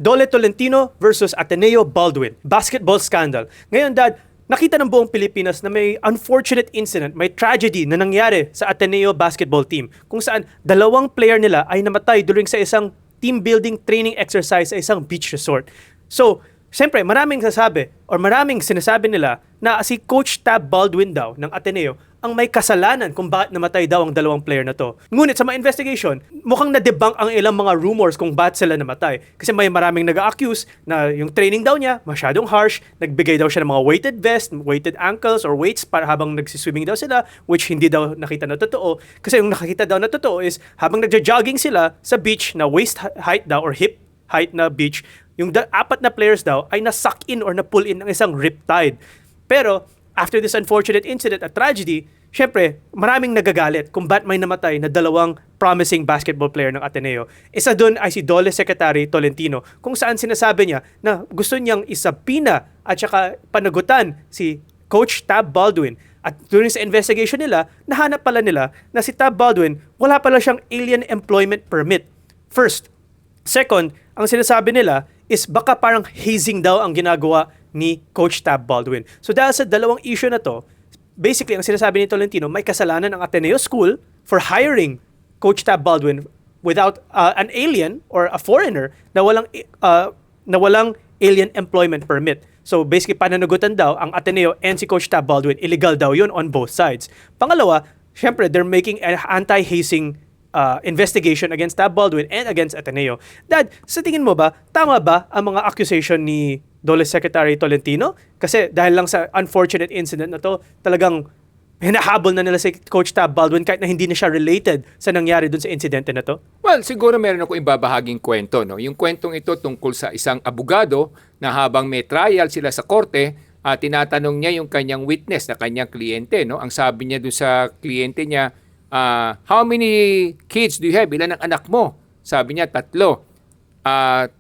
Dole Tolentino versus Ateneo Baldwin, basketball scandal. Ngayon, Dad, nakita ng buong Pilipinas na may unfortunate incident, may tragedy na nangyari sa Ateneo basketball team kung saan dalawang player nila ay namatay during sa isang team building training exercise sa isang beach resort. So, siyempre, maraming sinasabi nila na si Coach Tab Baldwin daw ng Ateneo ang may kasalanan kung bakit namatay daw ang dalawang player na to. Ngunit sa mga investigation, mukhang na-debunk ang ilang mga rumors kung bakit sila namatay. Kasi may maraming nag-accuse na yung training daw niya masyadong harsh, nagbigay daw siya ng mga weighted vest, weighted ankles or weights para habang nagsiswimming daw sila, which hindi daw nakita na totoo. Kasi yung nakakita daw na totoo is habang nagja-jogging sila sa beach na waist height daw or hip height na beach, yung apat na players daw ay na-suck in or na-pull in ng isang riptide. Pero after this unfortunate incident at tragedy, syempre, maraming nagagalit kung ba't may namatay na dalawang promising basketball player ng Ateneo. Isa dun ay si Dole Secretary Tolentino, kung saan sinasabi niya na gusto niyang isabina at saka panagutan si Coach Tab Baldwin. At during sa investigation nila, nahanap pala nila na si Tab Baldwin, wala pala siyang alien employment permit. First. Second, ang sinasabi nila is baka parang hazing daw ang ginagawa ni Coach Tab Baldwin. So dahil sa dalawang issue na to, basically ang sinasabi ni Tolentino, may kasalanan ang Ateneo School for hiring Coach Tab Baldwin without an alien or a foreigner na walang alien employment permit. So basically pananagutan daw ang Ateneo and si Coach Tab Baldwin. Illegal daw yun on both sides. Pangalawa, syempre they're making an anti-hazing investigation against Tab Baldwin and against Ateneo. Dad, sa tingin mo ba, tama ba ang mga accusation ni Dole Secretary Tolentino? Kasi dahil lang sa unfortunate incident na to, talagang hinahabol na nila si Coach Tab Baldwin kahit na hindi na siya related sa nangyari dun sa insidente na to? Well, siguro meron ako ibabahaging kwento. No? Yung kwentong ito tungkol sa isang abogado na habang may trial sila sa korte, tinatanong niya yung kanyang witness na kanyang kliyente. No? Ang sabi niya dun sa kliyente niya, how many kids do you have? Ilan ang anak mo? Sabi niya, 3. 3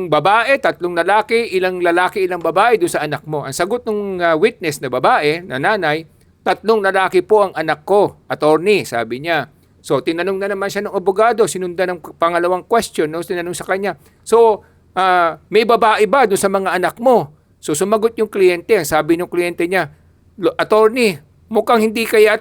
babae, 3 lalaki, ilang lalaki, ilang babae doon sa anak mo. Ang sagot ng witness na babae, na nanay, 3 lalaki po ang anak ko, attorney, sabi niya. So, tinanong na naman siya ng abogado, sinundan ng pangalawang question, no? Tinanong sa kanya, so, may babae ba doon sa mga anak mo? So, sumagot yung kliyente, ang sabi ng kliyente niya, attorney, mukhang hindi kaya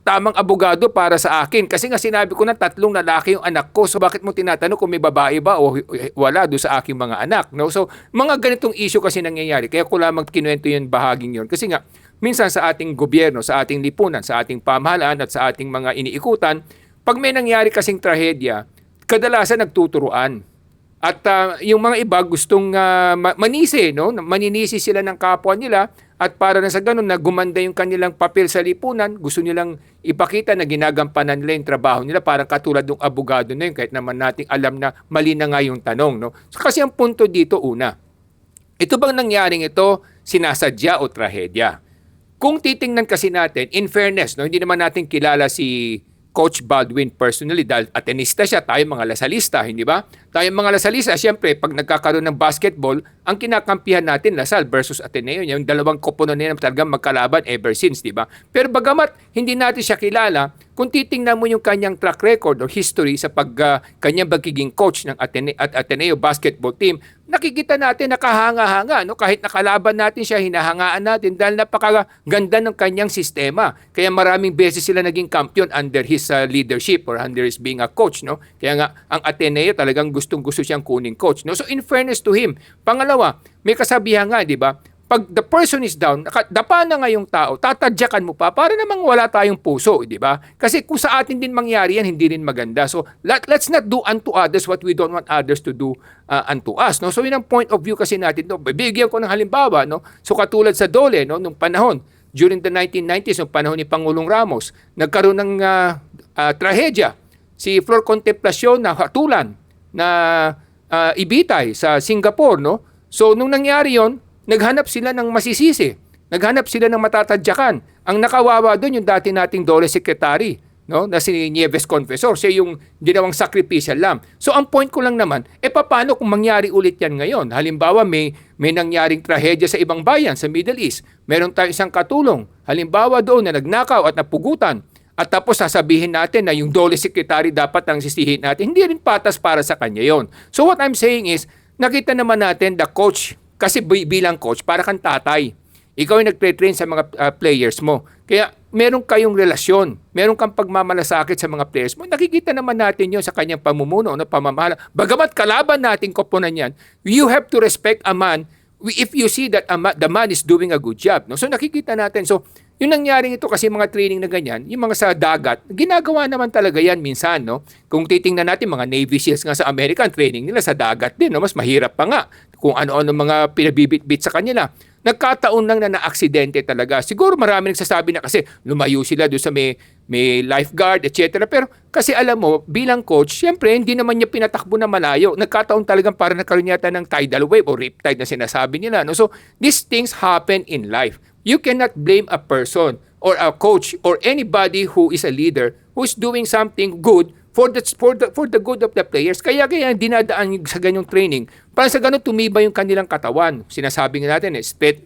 tamang abogado para sa akin. Kasi nga sinabi ko na 3 lalaki yung anak ko. So bakit mo tinatanong kung may babae ba o wala doon sa aking mga anak? No? So mga ganitong issue kasi nangyayari. Kaya ko lamang kinuwento yung bahaging yun. Kasi nga minsan sa ating gobyerno, sa ating lipunan, sa ating pamahalaan at sa ating mga iniikutan, pag may nangyari kasing trahedya, kadalasan nagtuturuan. At yung mga iba gustong manisi, no? Maninisi sila ng kapwa nila at para na sa ganun na gumanda yung kanilang papel sa lipunan, gusto nilang ipakita na ginagampanan nila yung trabaho nila parang katulad ng abogado na yun kahit naman nating alam na mali na nga yung tanong. No? So, kasi ang punto dito una, ito bang nangyaring ito sinasadya o trahedya? Kung titingnan kasi natin, in fairness, no, hindi naman natin kilala si Coach Baldwin personally dahil Atenista siya, tayo mga Lasalista, hindi ba? Tayo mga Lasalista, siyempre, pag nagkakaroon ng basketball, ang kinakampihan natin, Lasal versus Ateneo, yung dalawang koponan nila talagang magkalaban ever since, di ba? Pero bagamat hindi natin siya kilala, kung titingnan mo yung kanyang track record or history sa kanyang pagiging coach ng Ateneo basketball team, nakikita natin nakahanga-hanga, no? Kahit nakalaban natin siya, hinahangaan natin dahil napakaganda ng kanyang sistema. Kaya maraming beses sila naging kampiyon under his leadership or under his being a coach, no? Kaya nga ang Ateneo talagang gustong-gusto siyang kuning coach, no? So in fairness to him, pangalawa, may kasabihan nga, di ba? Pag the person is down, dapa na nga yung tao, tatadyakan mo pa para namang wala tayong puso, di ba? Kasi kung sa atin din mangyari yan, hindi rin maganda. So, let's not do unto others what we don't want others to do unto us, no? So, yun ang point of view kasi natin. No? Bibigyan ko ng halimbawa, no? So, katulad sa Dole, no? Nung panahon, during the 1990s, nung panahon ni Pangulong Ramos, nagkaroon ng trahedya. Si Flor Contemplacion na hatulan na ibitay sa Singapore, no? So, nung nangyari yon, naghanap sila ng masisisi. Naghanap sila ng matatadyakan. Ang nakawawa doon yung dati nating Dole Secretary, no? Na si Nieves Confessor. Siya yung ginawang sacrificial lamb. So ang point ko lang naman, paano kung mangyari ulit yan ngayon? Halimbawa, may nangyaring trahedya sa ibang bayan sa Middle East. Meron tayong isang katulong. Halimbawa doon na nagnakaw at napugutan. At tapos sasabihin natin na yung Dole Secretary dapat ang sisihin natin. Hindi rin patas para sa kanya yon. So what I'm saying is, nakita naman natin the coach, kasi bilang coach, para kang tatay. Ikaw ay nagtre-train sa mga players mo. Kaya meron kayong relasyon, meron kang pagmamalasakit sa mga players mo. Nakikita naman natin yun sa kanyang pamumuno, no, pamamahala. Bagamat kalaban natin koponan yan, you have to respect a man if you see that the man is doing a good job. No? So nakikita natin. So yung nangyaring ito kasi mga training na ganyan, yung mga sa dagat, ginagawa naman talaga yan minsan. No? Kung titingnan natin mga Navy SEALs nga sa American training nila sa dagat din. No? Mas mahirap pa nga kung ano-ano mga pinabibit-bit sa kanila. Nagkataon lang na na-aksidente talaga. Siguro marami nagsasabi na kasi lumayo sila doon sa may lifeguard, etc. Pero kasi alam mo, bilang coach, syempre hindi naman niya pinatakbo na malayo. Nagkataon talagang para nagkaroon yata ng tidal wave o riptide na sinasabi nila. No? So, these things happen in life. You cannot blame a person or a coach or anybody who is a leader who is doing something good for the good of the players. Kaya dinadaan sa ganyong training para sa ganun tumibay yung kanilang katawan. Sinasabi nga natin,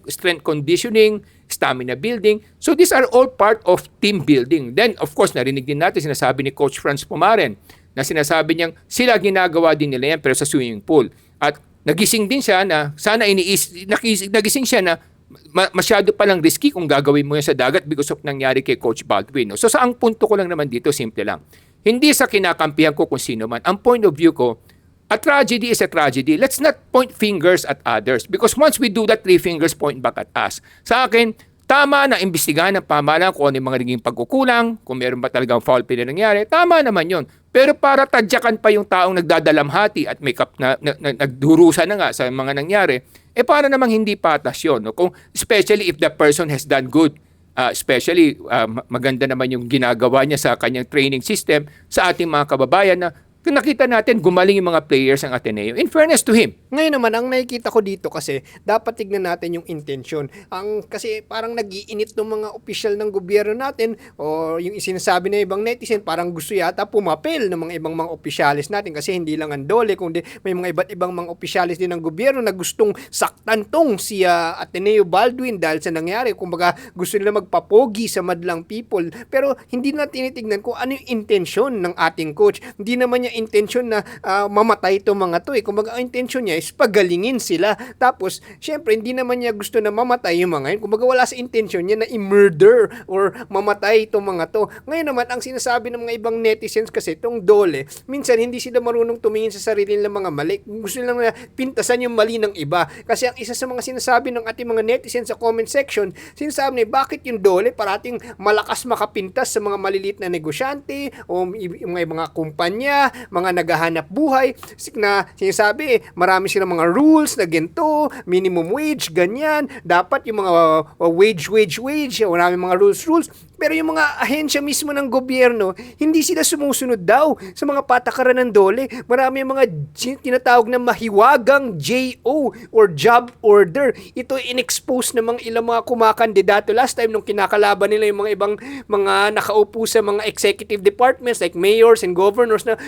strength conditioning, stamina building. So these are all part of team building. Then, of course, narinig din natin, sinasabi ni Coach Franz Pumaren, na sinasabi niyang sila ginagawa din nila yan pero sa swimming pool. At nagising din siya na, nagising siya na masyado palang risky kung gagawin mo yan sa dagat because of nangyari kay Coach Baldwin. No? So sa ang punto ko lang naman dito, simple lang. Hindi sa kinakampihan ko kung sino man. Ang point of view ko, a tragedy is a tragedy. Let's not point fingers at others because once we do that, 3 fingers point back at us. Sa akin, tama na imbestigahan ng pamahalaan kung ano yung mga naging pagkukulang, kung meron ba talagang foul play na nangyari, tama naman yon. Pero para tadyakan pa yung taong nagdadalamhati at nagdurusa na nga sa mga nangyari, para namang hindi patas yun. No? Kung, especially if the person has done good. Especially, maganda naman yung ginagawa niya sa kanyang training system sa ating mga kababayan na nakita natin gumaling yung mga players ng Ateneo. In fairness to him. Ngayon naman, ang nakikita ko dito kasi, dapat tignan natin yung intensyon. Kasi parang nag-iinit ng mga opisyal ng gobyerno natin o yung sinasabi ng ibang netizen, parang gusto yata pumapel ng mga ibang mga opisyalis natin kasi hindi lang ang Dole, kundi may mga iba't ibang mga opisyalis din ng gobyerno na gustong saktan tong si Ateneo Baldwin dahil sa nangyari. Kumbaga, gusto nila magpapogi sa madlang people. Pero hindi na tinitignan kung ano yung intensyon ng ating coach. Hindi naman niya intensyon na mamatay itong mga to. Kumbaga, ang intensyon niya is pagalingin sila. Tapos, syempre, hindi naman niya gusto na mamatay yung mga yun. Kumbaga, wala sa intensyon niya na i-murder or mamatay itong mga to. Ngayon naman, ang sinasabi ng mga ibang netizens kasi, itong Dole, minsan hindi sila marunong tumingin sa sarili nilang mga mali. Gusto lang na pintasan yung mali ng iba. Kasi ang isa sa mga sinasabi ng ating mga netizens sa comment section, sinasabi niya, bakit yung Dole parating malakas makapintas sa mga maliliit na negosyante o mga kumpanya, mga naghahanap buhay na sinasabi marami silang mga rules na ganito, minimum wage, ganyan, dapat yung mga wage, marami mga rules, pero yung mga ahensya mismo ng gobyerno, hindi sila sumusunod daw sa mga patakaran ng Dole. Marami yung mga tinatawag na mahiwagang JO or job order. Ito in-expose ng mga ilang mga kumakandidato last time nung kinakalaban nila yung mga ibang mga nakaupo sa mga executive departments like mayors and governors na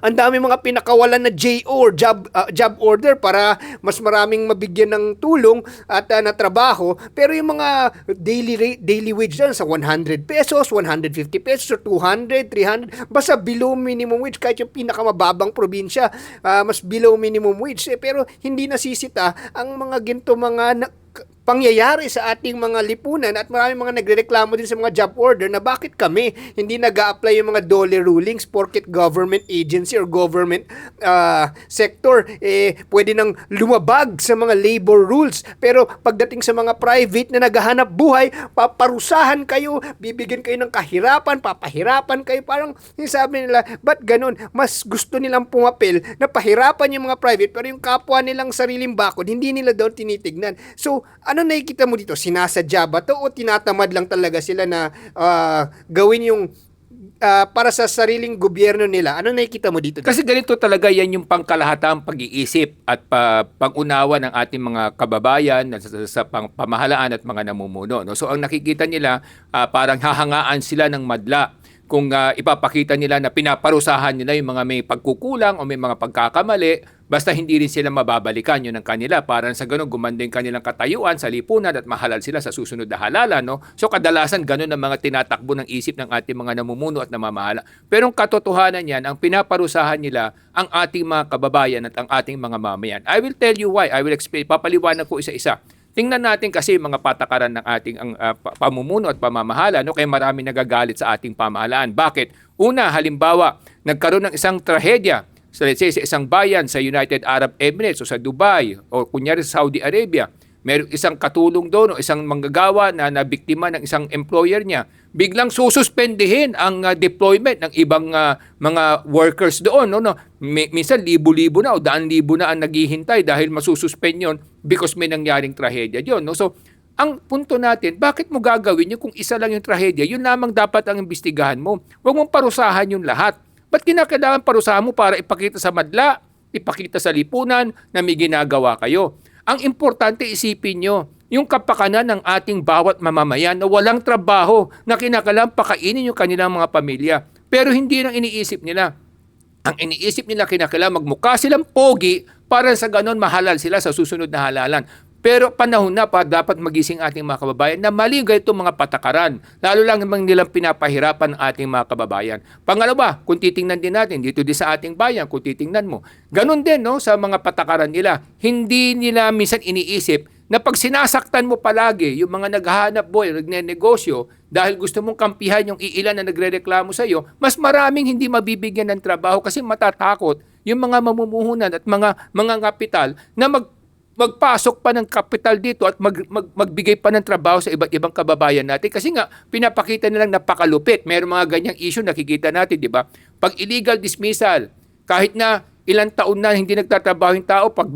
ang dami mga pinakawalan na JO or job order para mas maraming mabigyan ng tulong at na trabaho. Pero yung mga daily wage dyan sa 100 pesos, 150 pesos, or 200, 300, basta below minimum wage kahit yung pinakamababang probinsya, mas below minimum wage. Pero hindi nasisita ang mga ginto mga pangyayari sa ating mga lipunan at maraming mga nagrereklamo din sa mga job order na bakit kami hindi nag-a-apply yung mga Dole rulings porket government agency or government sector pwede nang lumabag sa mga labor rules, pero pagdating sa mga private na naghahanap buhay, paparusahan kayo, bibigyan kayo ng kahirapan, papahirapan kayo. Parang sabi nila, ba't ganun? Mas gusto nilang pumapel na pahirapan yung mga private pero yung kapwa nilang sariling bakod hindi nila daw tinitignan. So ano nakikita mo dito? Sinasadya ba to o tinatamad lang talaga sila na gawin yung para sa sariling gobyerno nila? Ano nakikita mo dito? Kasi ganito talaga, yan yung pangkalahatang pag-iisip at pag-unawa ng ating mga kababayan sa pamahalaan at mga namumuno. No? So ang nakikita nila, parang hahangaan sila ng madla kung ipapakita nila na pinaparusahan nila yung mga may pagkukulang o may mga pagkakamali, Basta hindi rin sila mababalikan yun ang kanila. Para sa ganun, gumanda yung kanilang katayuan sa lipunan at mahalal sila sa susunod na halalan. No? So kadalasan ganun ang mga tinatakbo ng isip ng ating mga namumuno at namamahala. Pero ang katotohanan yan, ang pinaparusahan nila ang ating mga kababayan at ang ating mga mamayan. I will tell you why. I will explain. Papaliwanag ko isa-isa. Tingnan natin kasi mga patakaran ng ating pamumuno at pamamahala, no? Kaya marami nagagalit sa ating pamahalaan. Bakit? Una, halimbawa, nagkaroon ng isang trahedya sa isang bayan sa United Arab Emirates o sa Dubai o kunyari sa Saudi Arabia. Merong isang katulong doon o isang manggagawa na nabiktima ng isang employer niya. Biglang sususpendihin ang deployment ng ibang mga workers doon. No? Minsan libo-libo na o daan-libo na ang naghihintay dahil masususpend yun because may nangyaring trahedya yun. No? So, ang punto natin, bakit mo gagawin yun kung isa lang yung trahedya? Yun lamang dapat ang imbestigahan mo. Huwag mong parusahan yung lahat. Ba't kinakailangan parusahan mo para ipakita sa madla, ipakita sa lipunan na may ginagawa kayo? Ang importante isipin nyo, yung kapakanan ng ating bawat mamamayan na walang trabaho na kinakailangan pakainin yung kanilang mga pamilya. Pero hindi nang iniisip nila. Ang iniisip nila kinakailangan magmukha silang pogi para sa ganon mahalal sila sa susunod na halalan. Pero panahon na pa dapat magising ating mga kababayan na mali ganitong mga patakaran. Lalo lang naman nilang pinapahirapan ang ating mga kababayan. Pangalawa, kung titingnan din natin dito din sa ating bayan, kung titingnan mo, ganun din no, sa mga patakaran nila. Hindi nila minsan iniisip na pag sinasaktan mo palagi yung mga naghahanap buhay, nagnenegosyo, dahil gusto mong kampihan yung iilan na nagrereklamo sa iyo, mas maraming hindi mabibigyan ng trabaho kasi matatakot yung mga mamumuhunan at mga kapital na magpasok pa ng kapital dito at magbigay pa ng trabaho sa iba't ibang kababayan natin. Kasi nga, pinapakita nilang napakalupit. Meron mga ganyang issue nakikita natin, di ba? Pag illegal dismissal, kahit na ilang taon na hindi nagtatrabaho yung tao, pag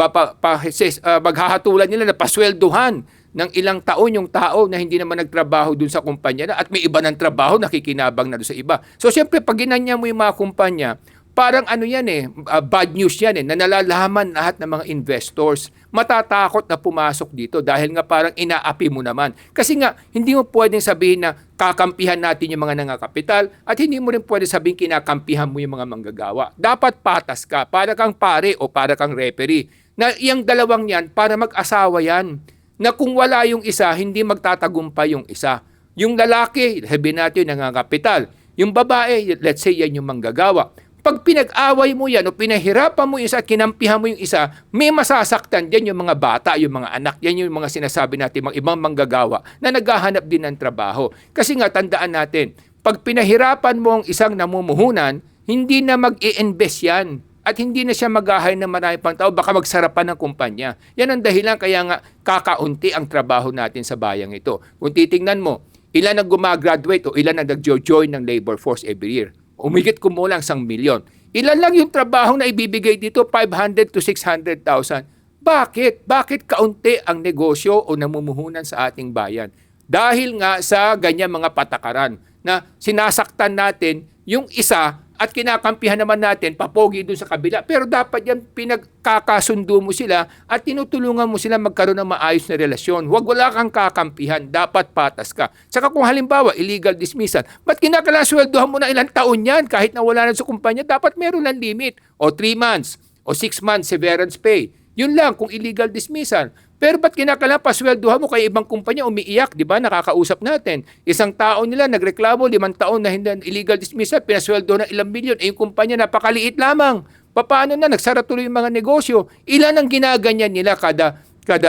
maghahatulan nila na paswelduhan ng ilang taon yung tao na hindi naman nagtrabaho dun sa kumpanya na at may iba ng trabaho, nakikinabang na dun sa iba. So, siyempre, pag ginanya mo yung mga kumpanya, parang ano yan bad news yan na nalalaman lahat ng mga investors. Matatakot na pumasok dito dahil nga parang inaapi mo naman. Kasi nga, hindi mo pwedeng sabihin na kakampihan natin yung mga nangakapital at hindi mo rin pwedeng sabihin kinakampihan mo yung mga manggagawa. Dapat patas ka, para kang pare o para kang referee. Na yung dalawang yan, para mag-asawa yan. Na kung wala yung isa, hindi magtatagumpay yung isa. Yung lalaki, sabihin natin yung nangakapital. Yung babae, let's say yan yung manggagawa. Pag pinag-away mo yan o pinahirapan mo yung isa at kinampihan mo yung isa, may masasaktan dyan yung mga bata, yung mga anak. Yan yung mga sinasabi natin, mga ibang manggagawa na naghahanap din ng trabaho. Kasi nga, tandaan natin, pag pinahirapan mo ang isang namumuhunan, hindi na mag-i-invest yan. At hindi na siya mag-ahay ng marami pang tao, baka magsarapan ng kumpanya. Yan ang dahilan kaya nga kakaunti ang trabaho natin sa bayang ito. Kung titingnan mo, ilan ang gumagraduate o ilan ang nag-join ng labor force every year? Umigit kumulang 1 milyon. Ilan lang yung trabaho na ibibigay dito? 500 to 600,000. Bakit? Bakit kaunti ang negosyo o namumuhunan sa ating bayan? Dahil nga sa ganyan mga patakaran na sinasaktan natin yung isa at kinakampihan naman natin papogi dun sa kabila. Pero dapat yan pinagkakasundo mo sila at tinutulungan mo sila magkaroon ng maayos na relasyon. Wala kang kakampihan. Dapat patas ka. Saka kung halimbawa, illegal dismissal, ba't kinakailangan sweldohan mo na ilang taon yan kahit na wala na sa kumpanya? Dapat meron ng limit. O 3 months o 6 months severance pay. Yun lang kung illegal dismissal. Pero ba't kinakailangan pasweldohan mo kay ibang kumpanya umiiyak, di ba? Nakakausap natin. Isang tao nila nagreklamo, 5 taon na hindi illegal dismissal, pinasweldo na ilang milyon. Eh yung kumpanya napakaliit lamang. Paano na? Nagsara tuloy yung mga negosyo. Ilan ang ginaganyan nila kada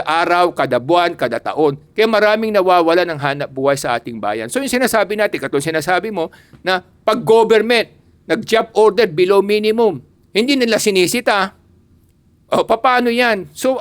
araw, kada buwan, kada taon. Kaya maraming nawawala ng hanap buhay sa ating bayan. So yung sinasabi natin, katulad sinasabi mo, na pag government, nag-job order below minimum, hindi nila sinisita. Paano yan? So,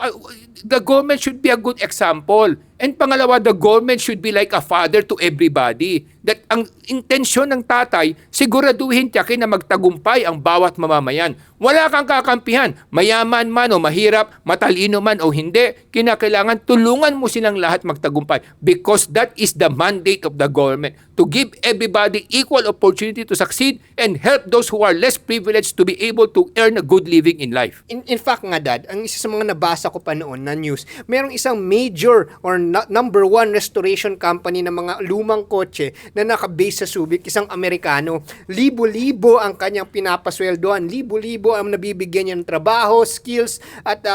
the government should be a good example. And pangalawa, the government should be like a father to everybody. That ang intensyon ng tatay, siguraduhin tiyakin na magtagumpay ang bawat mamamayan. Wala kang kakampihan. Mayaman man o mahirap, matalino man o hindi, kinakailangan tulungan mo silang lahat magtagumpay. Because that is the mandate of the government. To give everybody equal opportunity to succeed and help those who are less privileged to be able to earn a good living in life. In fact nga, Dad, ang isa sa mga nabasa ko pa noon, na news. Merong isang major or number one restoration company ng mga lumang kotse na nakabase sa Subic, isang Amerikano. Libo-libo ang kanyang pinapasweldoan, libo-libo ang nabibigyan niya ng trabaho, skills at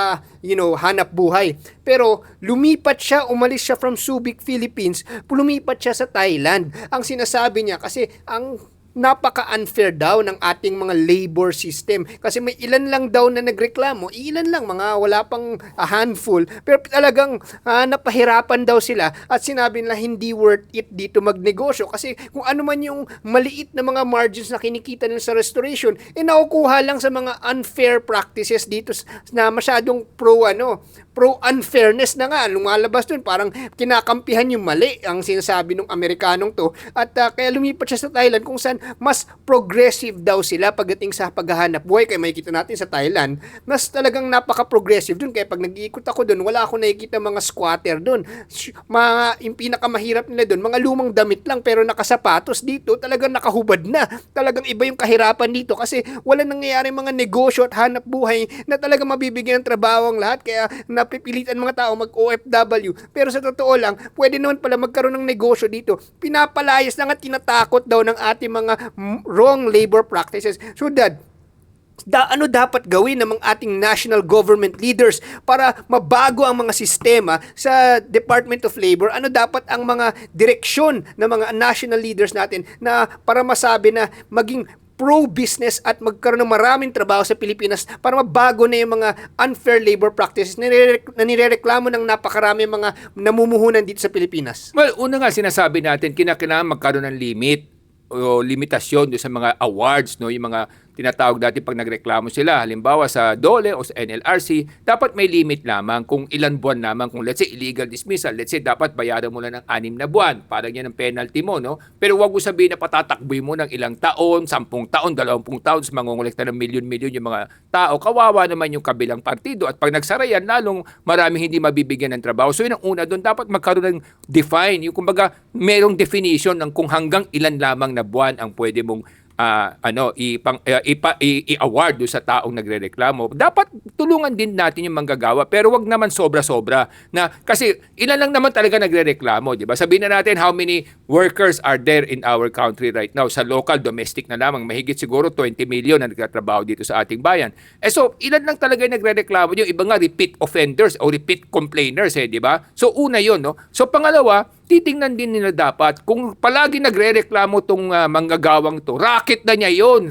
hanap buhay. Pero lumipat siya, umalis siya from Subic, Philippines, lumipat siya sa Thailand. Ang sinasabi niya kasi ang napaka-unfair daw ng ating mga labor system. Kasi may ilan lang daw na nagreklamo, ilan lang, mga wala pang a handful, pero talagang napahirapan daw sila at sinabi nila hindi worth it dito magnegosyo kasi kung ano man yung maliit na mga margins na kinikita nila sa restoration, nakukuha lang sa mga unfair practices dito na masyadong pro unfairness na nga lumalabas dun, parang kinakampihan yung mali ang sinasabi ng Amerikanong to at kaya lumipat siya sa Thailand kung saan mas progressive daw sila pagdating sa paghahanap buhay. Kaya makikita natin sa Thailand mas talagang napaka-progressive dun, kaya pag nag-iikot ako dun wala akong nakikita mga squatter dun, yung pinakamahirap nila dun mga lumang damit lang pero nakasapatos. Dito talagang nakahubad na, talagang iba yung kahirapan dito kasi wala nangyayari mga negosyo at hanap buhay na talagang mabibigyan ng trabaho ang lahat, kaya napipilitan mga tao mag-OFW. Pero sa totoo lang, pwede naman pala magkaroon ng negosyo dito. Pinapalayas lang at tinatakot daw ng ating mga wrong labor practices. So ano dapat gawin ng mga ating national government leaders para mabago ang mga sistema sa Department of Labor? Ano dapat ang mga direksyon ng mga national leaders natin na para masabi na maging pro-business at magkaroon ng maraming trabaho sa Pilipinas para mabago na yung mga unfair labor practices na nirereklamo ng napakarami mga namumuhunan dito sa Pilipinas? Well, una nga sinasabi natin, kinakailangan magkaroon ng limit o limitasyon doon sa mga awards, no, yung mga tinatawag dati pag nagreklamo sila, halimbawa sa DOLE o sa NLRC, dapat may limit lamang kung ilan buwan lamang. Kung let's say illegal dismissal, let's say dapat bayaran mo lang ng 6 na buwan, parang yan ang penalty mo, no? Pero wag mo sabihin na patatakboy mo ng ilang taon, 10 taon, 20 taon, mangongolekta ng milyon-milyon yung mga tao. Kawawa naman yung kabilang partido at pag nagsara yan, lalong maraming hindi mabibigyan ng trabaho. So yun ang una doon, dapat magkaroon ng define, yung kumbaga merong definition ng kung hanggang ilan lamang na buwan ang pwede mong i-award do sa taong nagrereklamo. Dapat tulungan din natin yung manggagawa, pero wag naman sobra-sobra na kasi ilan lang naman talaga nagrereklamo, di ba? Sabihin na natin how many workers are there in our country right now sa local domestic na lamang, mahigit siguro 20 million na nagtatrabaho dito sa ating bayan. So ilan lang talaga yung nagrereklamo, yung iba nga repeat offenders o repeat complainers, di ba? So una yon, no? So pangalawa, titingnan din nila dapat kung palagi nagrereklamo tong manggagawang to, racket na niya yon,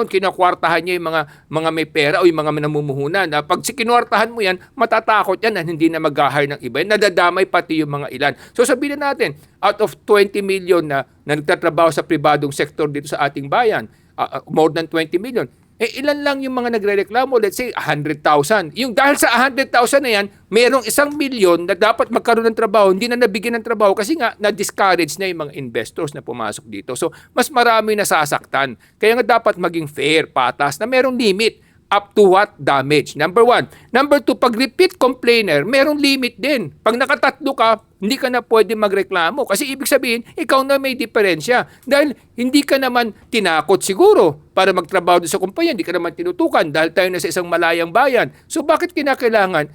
kinakwartahan niya yung mga may pera o yung mga namumuhunan. Pag kinwartahan mo yan, matatakot yan na hindi na mag-hire ng iba, nadadamay pati yung mga ilan. So sabihin natin, out of 20 million na nagtatrabaho sa pribadong sektor dito sa ating bayan, more than 20 million, ilan lang yung mga nagrereklamo, let's say 100,000. Yung dahil sa 100,000 na yan, merong 1 milyon na dapat magkaroon ng trabaho, hindi na nabigyan ng trabaho kasi nga na-discourage na yung mga investors na pumasok dito. So, mas marami nasasaktan. Kaya nga dapat maging fair, patas, na merong limit. Up to what damage? Number 1. Number 2, pag repeat complainer, merong limit din. Pag nakatatlo ka, hindi ka na pwede magreklamo. Kasi ibig sabihin, ikaw na may diferensya. Dahil hindi ka naman tinakot siguro para magtrabaho sa kumpanya. Hindi ka naman tinutukan dahil tayo na sa isang malayang bayan. So bakit kinakailangan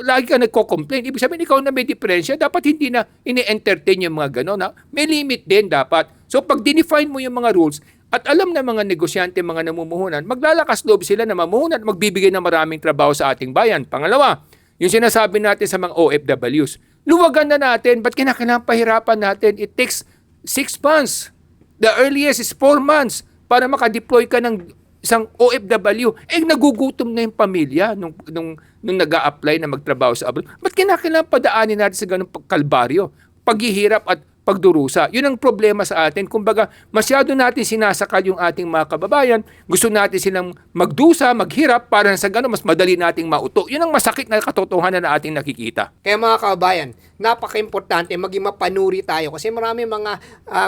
lagi ka nagko-complain? Ibig sabihin, ikaw na may diferensya. Dapat hindi na ini-entertain yung mga gano'n. May limit din dapat. So pag dinefine mo yung mga rules, at alam na mga negosyante, mga namumuhunan, maglalakas loob sila na mamuhunan at magbibigay ng maraming trabaho sa ating bayan. Pangalawa, yung sinasabi natin sa mga OFWs, luwagan na natin, ba't kinakailangan pahirapan natin? It takes 6 months. The earliest is 4 months para makadeploy ka ng isang OFW. Nagugutom na yung pamilya nung nag-a-apply na magtrabaho sa abroad. Ba't kinakailangan padaanin natin sa ganung kalbaryo? Paghihirap at pagdurusa. Yun ang problema sa atin. Kumbaga, masyado natin sinasakal yung ating mga kababayan. Gusto natin silang magdusa, maghirap, para sa gano'n mas madali nating mauto. Yun ang masakit na katotohanan na ating nakikita. Kaya mga kababayan, napaka-importante maging mapanuri tayo kasi marami mga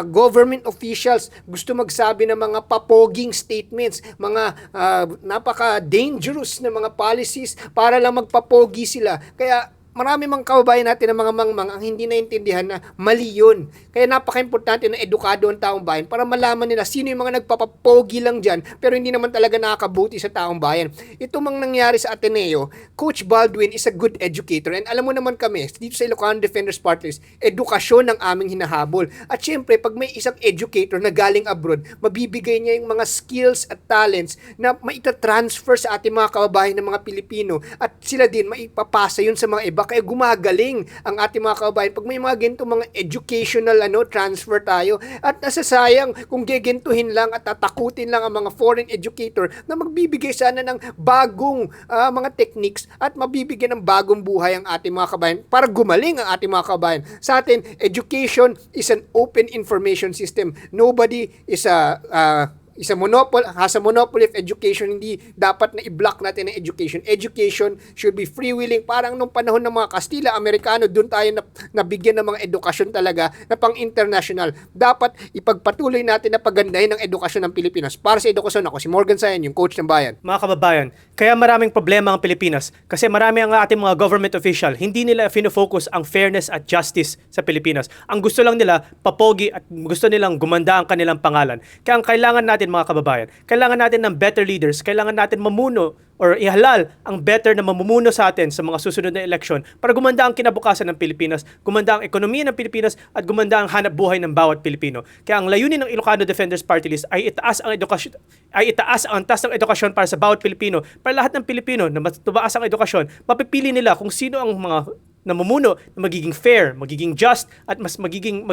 government officials gusto magsabi ng mga papoging statements, mga napaka-dangerous na mga policies para lang magpapogi sila. Kaya marami mang kababayan natin ng mga mangmang ang hindi naintindihan na mali yun. Kaya napaka-importante na edukado ang taong bayan para malaman nila sino yung mga nagpapapogi lang dyan pero hindi naman talaga nakakabuti sa taong bayan. Ito mang nangyari sa Ateneo, Coach Baldwin is a good educator and alam mo naman kami, dito sa Ilocano Defenders Party List, edukasyon ang aming hinahabol. At syempre, pag may isang educator na galing abroad, mabibigay niya yung mga skills at talents na maitatransfer sa ating mga kababayan ng mga Pilipino at sila din maipapasa yun sa mga iba. Kaya gumagaling ang ating mga kababayan pag may mga ganito mga educational transfer tayo. At nasasayang kung gegentuhin lang at tatakutin lang ang mga foreign educator na magbibigay sana ng bagong mga techniques at mabibigyan ng bagong buhay ang ating mga kababayan para gumaling ang ating mga kababayan. Sa atin, education is an open information system. Nobody is a monopoly, has a monopoly of education. Hindi dapat na i-block natin ang education. Education should be free-willing. Parang nung panahon ng mga Kastila, Amerikano, doon tayo nabigyan ng mga edukasyon talaga na pang-international. Dapat ipagpatuloy natin na pagandahin ang edukasyon ng Pilipinas. Para sa edukasyon, ako si Morgan Sayan, yung coach ng bayan. Mga kababayan, kaya maraming problema ang Pilipinas kasi marami ang ating mga government official, hindi nila fino-focus ang fairness at justice sa Pilipinas. Ang gusto lang nila, papogi at gusto nilang gumanda ang kanilang pangalan. Kaya ang kailangan natin mga kababayan, kailangan natin ng better leaders, kailangan natin mamuno or ihalal ang better na mamumuno sa atin sa mga susunod na eleksyon para gumanda ang kinabukasan ng Pilipinas, gumanda ang ekonomiya ng Pilipinas at gumanda ang hanap buhay ng bawat Pilipino. Kaya ang layunin ng Ilocano Defenders Party List ay itaas ang edukasyon, ng edukasyon para sa bawat Pilipino, para lahat ng Pilipino na matubaas ang edukasyon, mapipili nila kung sino ang mga namumuno na magiging fair, magiging just at mas magbibigay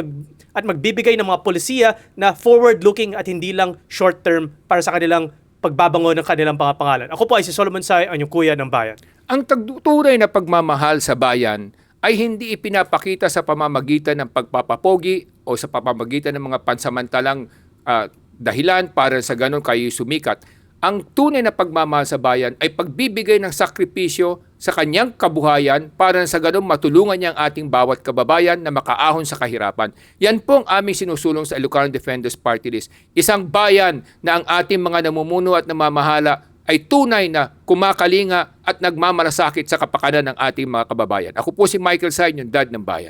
ng mga polisiya na forward-looking at hindi lang short-term para sa kanilang pagbabango ng kanilang mga pangalan. Ako po ay si Solomon Sai, ang inyong kuya ng bayan. Ang tunay na pagmamahal sa bayan ay hindi ipinapakita sa pamamagitan ng pagpapapogi o sa pamamagitan ng mga pansamantalang dahilan para sa ganun kayo sumikat. Ang tunay na pagmamahal sa bayan ay pagbibigay ng sakripisyo sa kanyang kabuhayan para sa ganun matulungan niya ang ating bawat kababayan na makaahon sa kahirapan. Yan po ang aming sinusulong sa Ilocano Defenders Party List. Isang bayan na ang ating mga namumuno at namamahala ay tunay na kumakalinga at nagmamalasakit sa kapakanan ng ating mga kababayan. Ako po si Michael Sain, yung dad ng bayan.